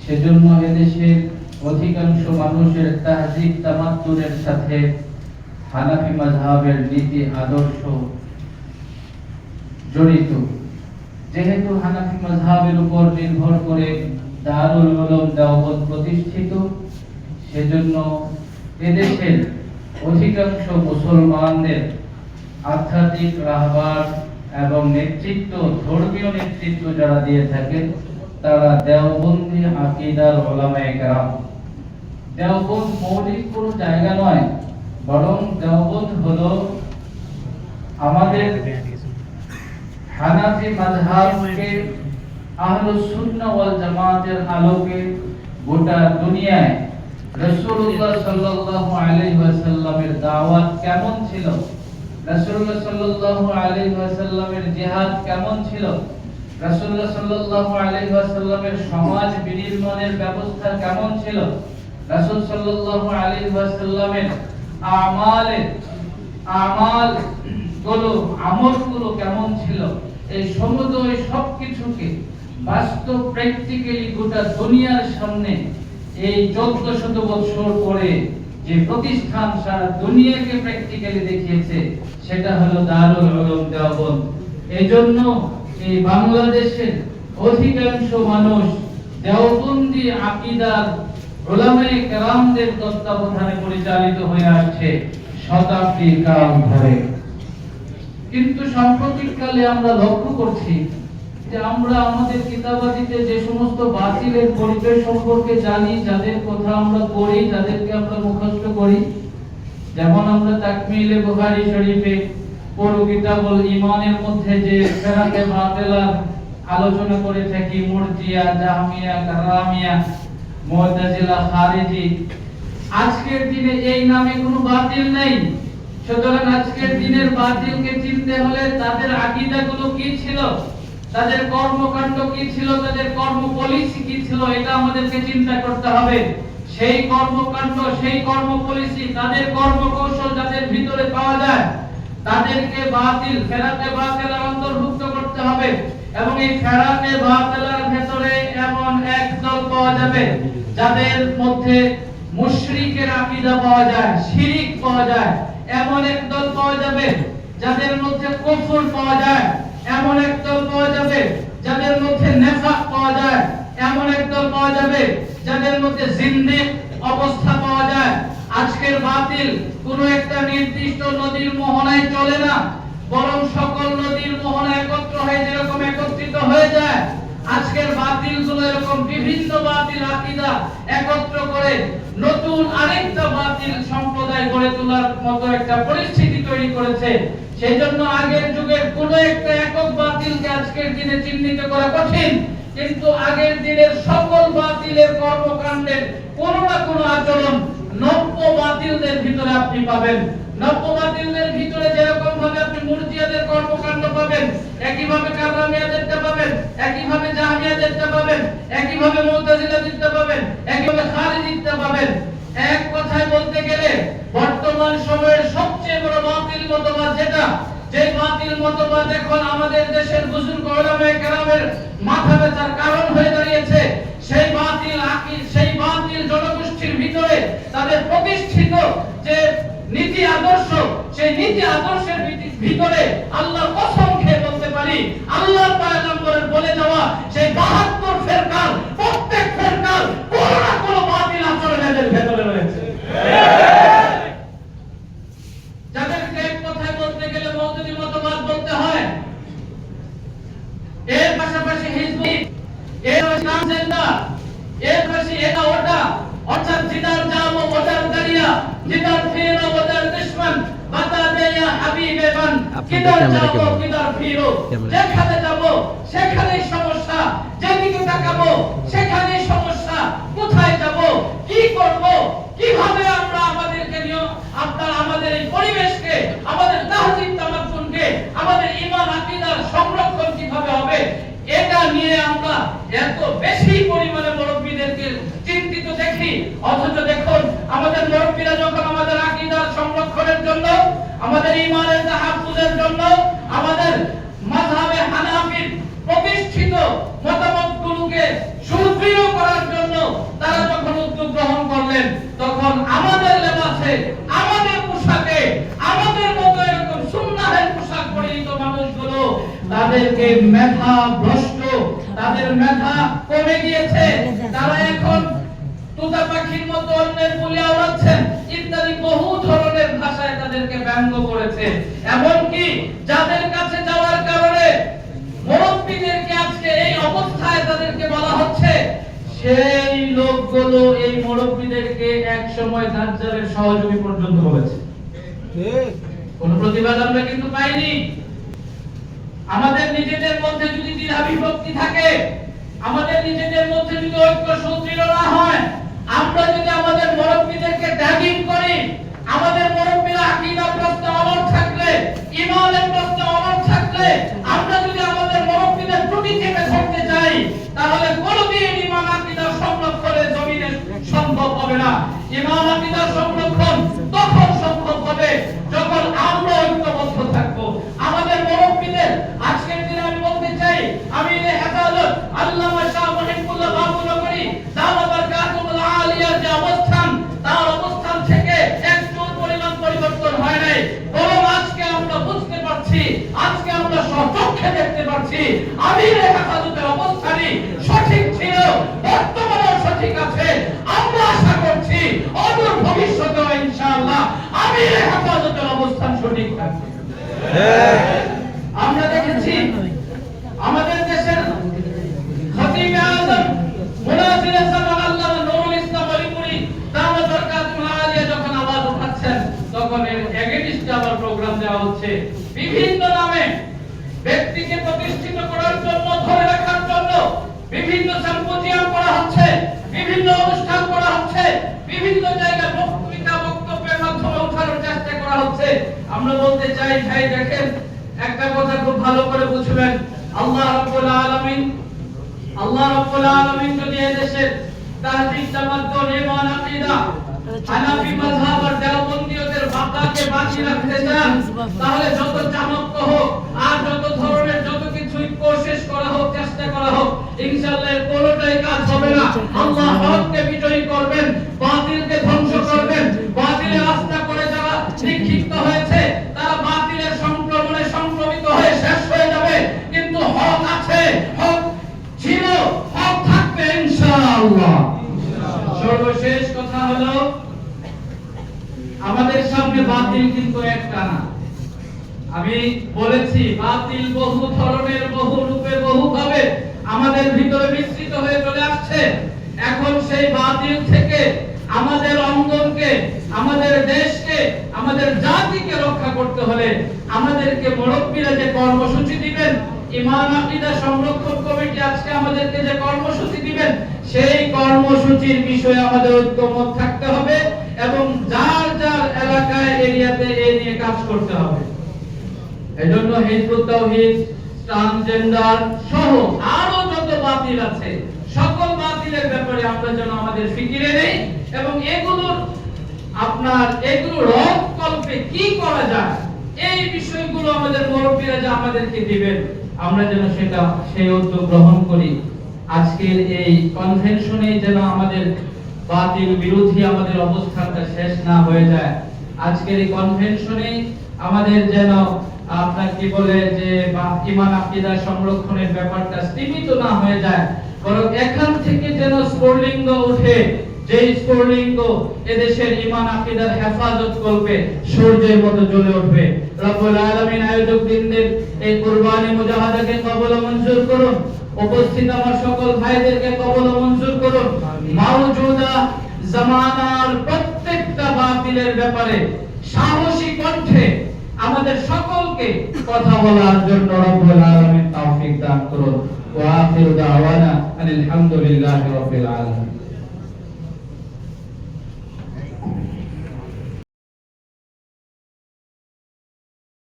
সেজন্য এদেশের অধিকাংশ মানুষের তাহজিব তামাদ্দুনের সাথে হানাফি মাযহাবের নীতি আদর্শ জড়িত। যেহেতু হানাফি মাযহাবের উপর নির্ভর করে দারুল উলুম দেওবন্দ প্রতিষ্ঠিত, সেজন্য এদেশের অধিকাংশ মুসলমানদের আধ্যাত্মিক রাহবার এবং নেতৃত্ব, ধর্মীয় নেতৃত্ব যারা দিয়ে থাকেন তারা দেওবন্দি আকীদার উলামায়ে কেরাম। দেওবন্দ মৌলিক কোনো জায়গা নয়, বরং দেওবন্দ হলো আমাদের হানাফি মাযহাবকে আহলুস সুন্নাহ ওয়াল জামাতের আলোকে গোটা দুনিয়ায় রাসূলুল্লাহ সাল্লাল্লাহু আলাইহি ওয়াসাল্লামের দাওয়াত কেমন ছিল, রাসূলুল্লাহ সাল্লাল্লাহু আলাইহি ওয়াসাল্লামের জিহাদ কেমন ছিল, রাসূলুল্লাহ সাল্লাল্লাহু আলাইহি ওয়াসাল্লামের সমাজ বিনির্মাণের ব্যবস্থা কেমন ছিল, রাসূল সাল্লাল্লাহু আলাইহি ওয়াসাল্লামের আমলগুলো কেমন ছিল, এই সমুদয় সবকিছুকে বাস্তব প্র্যাকটিক্যালি গোটা দুনিয়ার সামনে এই 1400 বছর পরে যে প্রতিষ্ঠান সারা দুনিয়াকে প্র্যাকটিক্যালি দেখিয়েছে সেটা হলো দারুল উলুম দেওবন্দ। এজন্য এই বাংলাদেশের অধিকাংশ মানুষ দেওবন্দি আকীদার উলামায়ে কেরামদের তত্ত্বাবধানে পরিচালিত হয়ে আসছে শতাব্দী কাল ধরে। কিন্তু সাম্প্রতিককালে আমরা লক্ষ্য করছি যে আমরা আমাদের কিতাবাদিতে যে সমস্ত বাতিলের পরিচয় সম্পর্কে জানি, যাদের কথা আমরা পড়ি, যাদেরকে আমরা মুখস্থ করি, যেমন আমরা তাকমিলে বুখারী শরীফে পুরো কিতাবুল ঈমানের মধ্যে যে ফেরাকে বাতিলার আলোচনা করে থাকি, মুরজিয়া, জাহমিয়া, কারামিয়া, মুতাজিলা, খারিজি, আজকের দিনে এই নামে কোনো বাতিল নেই। সুতরাং আজকের দিনের বাতিলকে চিনতে হলে তাদের আকীদাগুলো কি ছিল, তাদের কর্মকাণ্ড কি ছিল, তাদের কর্ম পলিসি কি ছিল, এটা আমাদেরকে চিন্তা করতে হবে। সেই কর্মকাণ্ড, সেই কর্ম পলিসি, তাদের কর্মকৌশল যাদের ভিতরে পাওয়া যায় তাদেরকে বাতিল, ফেরাতে বাতিলের অন্তর্ভুক্ত করতে হবে। এবং এই ফেরাতে বাতিলের ভেতরে এমন এক দল পাওয়া যাবে যাদের মধ্যে মুশরিকের আকীদা পাওয়া যায়, শিরক পাওয়া যায়। এমন এক দল পাওয়া যাবে যাদের মধ্যে কুফর পাওয়া যায়। এমন এক দল পাওয়া যাবে যাদের মধ্যে নিফাক পাওয়া যায়। এমন এক দল পাওয়া যাবে যাদের মধ্যে জিন্দিক অবস্থা পাওয়া যায়। আজকের বাতিল কোনো একটা নির্দিষ্ট নদীর মোহনায় চলে না, বরং সকল নদীর মোহনা একত্র হয়ে যেরকম একত্রিত হয়ে যায়, আজকের বাতিলগুলো এরকম বিভিন্ন বাতিল আকীদা একত্র করে নতুন আরেকটা বাতিল সম্প্রদায় গড়ে তোলার মতো একটা পরিস্থিতি তৈরি করেছে। সেজন্য আগের যুগের কোনো একটা একক বাতিলকে আজকের দিনে চিহ্নিত করা কঠিন, কিন্তু আগের দিনের সকল বাতিলের কর্মকাণ্ডের কোনো না কোনো আচরণ নব্য বাতিলদের ভিতরে আপনি পাবেন। নব্য বাতিলদের ভিতরে যেরকম ভাবে আপনি মুরজিয়াদের কর্মকাণ্ড পাবেন, একইভাবে কারামিয়াদেরটা পাবেন, একইভাবে জাহমিয়াদেরটা পাবেন, একইভাবে মুতাজিলাদেরটা পাবেন, একইভাবে খারিজিদেরটা পাবেন। এক কথায় বলতে গেলে বর্তমান সময়ের সবচেয়ে বড় বাতিল মতবাদ যেটা, যে বাতিল মতবাদ এখন আমাদের দেশের বুজুর্গ উলামায়ে কেরামের মাথা ব্যথার কারণ হয়ে দাঁড়িয়েছে, সেই বাতিল জনগোষ্ঠীর ভিতরে তাদের প্রতিষ্ঠিত যে নীতি আদর্শ, সেই নীতি আদর্শের ভিতরে আল্লাহর কসম খেয়ে বলতে পারি, আল্লাহর পয়গম্বরের বলে যাওয়া সেই 72 ফেরকার প্রত্যেক ফেরকার কোনো না কোনো বাতিল আচরণ এদের ভিতরে রয়েছে। যাদেরকে এক কথায় বলতে গেলে মওদুদি মতবাদ বলতে হয়, এর পাশাপাশি হিজবি, এর ট্রান্সজেন্ডার, এর পাশাপাশি এটা ওটা, অর্থাৎ জিদার জাম ও ওদার দারিয়া, জিদার ফিরো ওদার দুশমন, বাতা দে ইয়া হাবিবে মান, কিদার যাবো কিদার ফিরো, যেখানে যাবো সেখানেই সমস্যা, যেদিকে তাকাবো সেখানেই সমস্যা, কোথায় যাবো, কি করব, কিভাবে আমরা আমাদেরকে নিয়ে আমাদের এই পরিবেশকে, আমাদের তাহজিব তামাদ্দুনকে, আমাদের ঈমান আকীদার সংরক্ষণ কিভাবে হবে, এটা নিয়ে আমরা এত বেশি পরিমাণে মুরব্বিদেরকে চিন্তিত দেখি। অথচ দেখুন আমাদের মুরব্বিরা যখন আমাদের আকীদার সংরক্ষণের জন্য, আমাদের ঈমানের তাহাফুজের জন্য, আমাদের মাযহাবে হানাফির প্রতিষ্ঠিত মতামতগুলোকে সুদৃঢ় সুদৃঢ় করার জন্য তারা যখন উদ্যোগ গ্রহণ করলেন, তখন আমাদের লেবাসে, আমাদের পোশাকে, আমাদের মতো এরকম সুন্নাহের পোশাক পরিহিত মানুষগুলো তাদেরকে মেধা ভ্রষ্ট, তাদের মেধা কমে গিয়েছে, তারা এখন তোতা পাখির মতো অন্যের বলে আওড়াচ্ছেন ইত্যাদি বহু ধরনের ভাষায় তাদেরকে ব্যঙ্গ করেছে। এমনকি যাদের কাছে যাওয়ার কারণে মুরব্বিদেরকে আজকে এই অবস্থায় তাদেরকে বলা হচ্ছে, সেই লোকগুলো এই মুরব্বিদেরকে এক সময় দাজ্জালের সহযোগী পর্যন্ত বলেছে। কোন প্রতিবাদ আমরা কিন্তু পাইনি। আমাদের নিজেদের মধ্যে যদি দ্বিধা বিভক্তি থাকে, আমাদের নিজেদের মধ্যে যদি ঐক্য সুদৃঢ় না হয়, আমরা যদি আমাদের মুরব্বিদেরকে ট্যাগিং করি, আমাদের মুরব্বিরা আকীদা প্রশ্নে অনড় থাকলে, ঈমানের প্রশ্নে অনড় থাকলে, আমরা যদি আমাদের মুরব্বিদের ত্রুটি চেপে ধরতে চাই, তাহলে কোনদিন ঈমান আকীদার সংরক্ষণের জমিনে সম্ভব হবে না। ঈমান আকীদার সংরক্ষণ তখন সম্ভব হবে যখন আমরা ঐক্যবদ্ধ থাকব। আমাদের মুরব্বিদের আজকের দিনে আমি বলতে চাই, আমি হেফাজত আল্লামা শাহ মুহিবুল্লাহ বাবুনগরী দাওয়া বারকাতুল আলিয়ার যে অবস্থান, তার অবস্থান থেকে একটু পরিমাণ পরিবর্তন হয় নাই, বরং আজকে আমরা বুঝতে পারছি, আজকে আমরা সচক্ষে দেখতে পারছি আমির হেফাজতের অবস্থানই সঠিক ছিল, বর্তমানেও সঠিক আছে। আমরা আশা করছি অদূর ভবিষ্যতেও ইনশাআল্লাহ আমির হেফাজতের অবস্থান সঠিক থাকবে। আমরা দেখেছি আমাদের দেশের খতিব আযম মুনাজির জামান আল্লামা নুরুল ইসলাম আলিপুরি দাওয়াত বারকাতুল আলিয়া যখন আওয়াজ উঠাচ্ছেন, তখন এর এগেইনস্টে আবার প্রোগ্রাম দেওয়া হচ্ছে। বিভিন্ন নামে ব্যক্তিকে প্রতিষ্ঠিত করার জন্য, ধরে রাখার জন্য বিভিন্ন সিম্পোজিয়াম করা হচ্ছে, বিভিন্ন অনুষ্ঠান করা হচ্ছে, বিভিন্ন জায়গায় বক্তব্যের মাধ্যমে উঠানোর চেষ্টা করা হচ্ছে। আমরা বলতে চাই, ভাই দেখেন, একটা কথা খুব ভালো করে বুঝবেন, আল্লাহ রাব্বুল আলামিন যদি এই দেশের তাহযীব তামাদ্দুন ঈমান আকীদা হানাফি মাযহাব আর দেওবন্দীয়দের বাঁকাকে বাঁচিয়ে রাখতে চান, তাহলে যত চাণক্য হোক আর যত ধরনের যত কিছুই কোশিশ করা হোক, চেষ্টা করা হোক, ইনশাআল্লাহ এর কোনোটাই কাজ হবে না। আল্লাহ হককে বিজয়ী করবেন, বাতিলকে ধ্বংস করবেন। বাতিলের রাস্তা করে যারা নিক্ষিপ্ত হয়েছে, তারা বাতিলের সংক্রমণে সংক্রমিত হয়ে শেষ হয়ে যাবে, কিন্তু হক আছে, হক ছিল, হক থাকবে ইনশাআল্লাহ। সর্বশেষ কথা হলো, আমাদের সামনে বাতিল কিন্তু একটা না। আমি বলেছি বাতিল বহু ধরনের, বহু রূপে, বহু ভাবে আমাদের ভিতরে বিস্তৃত হয়ে চলে আসছে। এখন সেই বাতিল থেকে আমাদের অঙ্গনকে, আমাদের দেশকে, আমাদের জাতিকে রক্ষা করতে হলে আমাদেরকে মুরব্বিরা যে কর্মসূচি দিবেন, ঈমান আকীদা সংরক্ষণ কমিটি আজকে আমাদেরকে যে কর্মসূচি দিবেন, সেই কর্মসূচির বিষয়ে আমাদের ঐক্যমত থাকতে হবে এবং যার যার এলাকায়, এরিয়াতে এই নিয়ে কাজ করতে হবে। এজন্য হিজবুত তাওহীদ, ট্রান্সজেন্ডার সহ আরো যত বাতিল আছে, সকল বাতিলের ব্যাপারে আমরা যেন আমাদের ফিকিরে নেই এবং এগুলোর রদ কল্পে কি করা যায়, এই বিষয়গুলো আমাদের মুরব্বিরা যা আমাদেরকে দিবেন, আমরা যেন সেই উদ্যোগ গ্রহণ করি। আজকের এই কনভেনশনে যেন আমাদের বাতিল বিরোধী আমাদের অবস্থানটা শেষ না হয়ে যায়। আজকের এই কনভেনশনে আমাদের যেন আপনার কি বলে যে ঈমান আকীদা সংরক্ষণের ব্যাপারটা সীমিত না হয়ে যায়, বরং এখান থেকে যেন স্ফুলিঙ্গ ওঠে, যে স্ফুলিঙ্গ এদেশের ঈমান আকীদার হেফাজত করবে, সূর্যের মতো জ্বলে উঠবে। রব্বুল আলামিন আয়োজক দিনদের এই কুরবানি মুজাহাদাকে কবুল ও মঞ্জুর করুন। উপস্থিত আমার সকল ভাইদেরকে কবুল ও মঞ্জুর করুন। মাওজুদা জামানার প্রত্যেকটা বাতিলের ব্যাপারে সাহসী কণ্ঠে আমাদের সকলকে কথা বলার জন্য রব্বুল আলামিন তৌফিক দান করুন। ওয়া আখিরু দাওয়ানা আলহামদুলিল্লাহি রাব্বিল আলামিন।